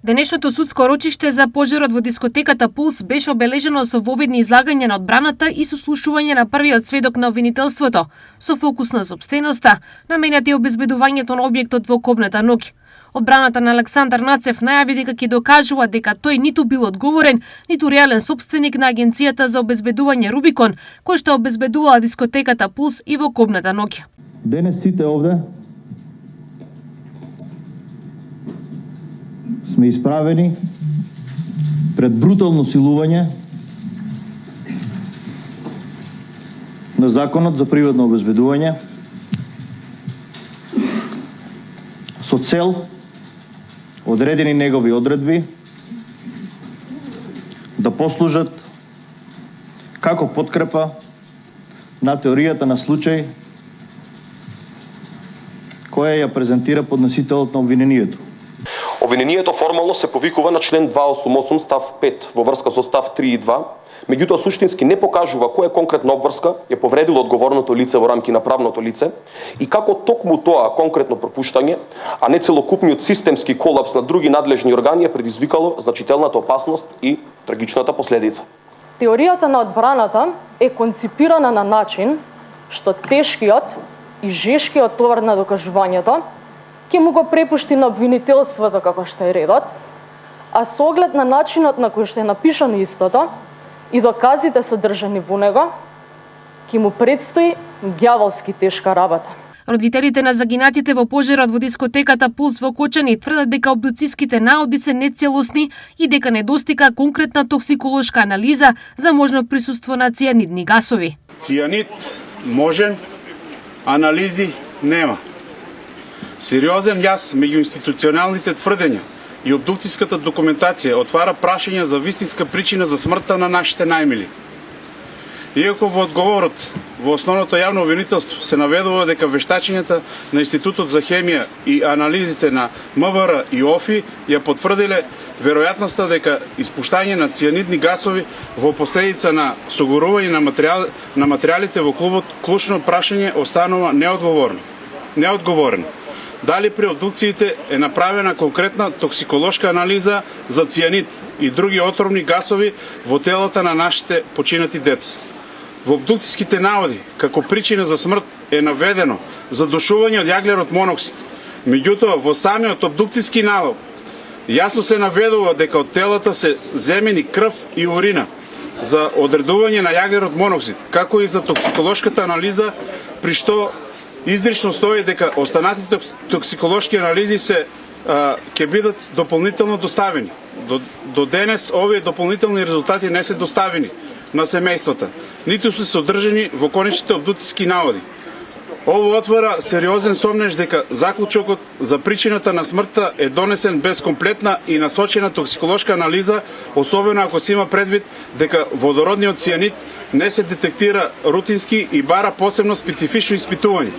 Денешното судско рочиште за пожарот во дискотеката Пулс беше обележено со воведни излагања на одбраната и сослушување на првиот сведок на обвинителството, со фокус на сопстеноста, наменети обезбедувањето на објектот во кобната ноќ. Одбраната на Александар Нацев најави дека ќе докажува дека тој ниту бил одговорен, ниту реален сопственик на Агенцијата за обезбедување Рубикон, кој што обезбедувала дискотеката Пулс и во кобната ноќ. Денес сите овде сме исправени пред брутално силување на Законот за приватно обезбедување со цел одредени негови одредби да послужат како подкрепа на теоријата на случај која ја презентира подносителот на обвинението. Обвинението формално се повикува на член 288 став 5 во врска со став 3 и 2, меѓутоа суштински не покажува која конкретна обврска ја повредило одговорното лице во рамки на правното лице и како токму тоа конкретно пропуштање, а не целокупниот системски колапс на други надлежни органи ја предизвикало значителната опасност и трагичната последица. Теоријата на одбраната е конципирана на начин што тешкиот и жешкиот товар на докажувањето ќе му го препушти на обвинителството како што е редот, а со оглед на начинот на кој што е напишано истото и доказите содржани во него, ќе му предстои ѓаволски тешка работа. Родителите на загинатите во пожарот во дискотеката Пулс во Кочани тврдат дека обдуциските наоди се нецелосни и дека недостига конкретна токсиколошка анализа за можно присуство на цијанидни гасови. Цијанид можен, анализи нема. Сериозен јас меѓу институционалните тврдења и обдукцијската документација отвара прашања за вистинска причина за смртта на нашите најмили. Иако во одговорот во основното јавно обвинителство се наведува дека вештачењата на Институтот за хемија и анализите на МВР и ОФИ ја потврдиле веројатноста дека испуштање на цијанидни гасови во последица на согорување на материјалите во клубот, клучно прашање останува неодговорено. Дали при обдукциите е направена конкретна токсиколошка анализа за цијанид и други отровни гасови во телата на нашите починати деца. Во обдукцијските наводи, како причина за смрт е наведено задушување од јаглерод моноксид. Меѓутоа, во самиот обдукцијски налог јасно се наведува дека од телата се земени крв и урина за одредување на јаглерод моноксид, како и за токсиколошката анализа, при што изрично стои дека останатите токсиколошки анализи ќе бидат дополнително доставени. До денес овие дополнителни резултати не се доставени на семејствата, ниту се содржани во конечните обдуцијски наводи. Ово отвара сериозен сомнеж дека заклучокот за причината на смртта е донесен без комплетна и насочена токсиколошка анализа, особено ако се има предвид дека водородниот цијанид не се детектира рутински и бара посебно специфично испитување.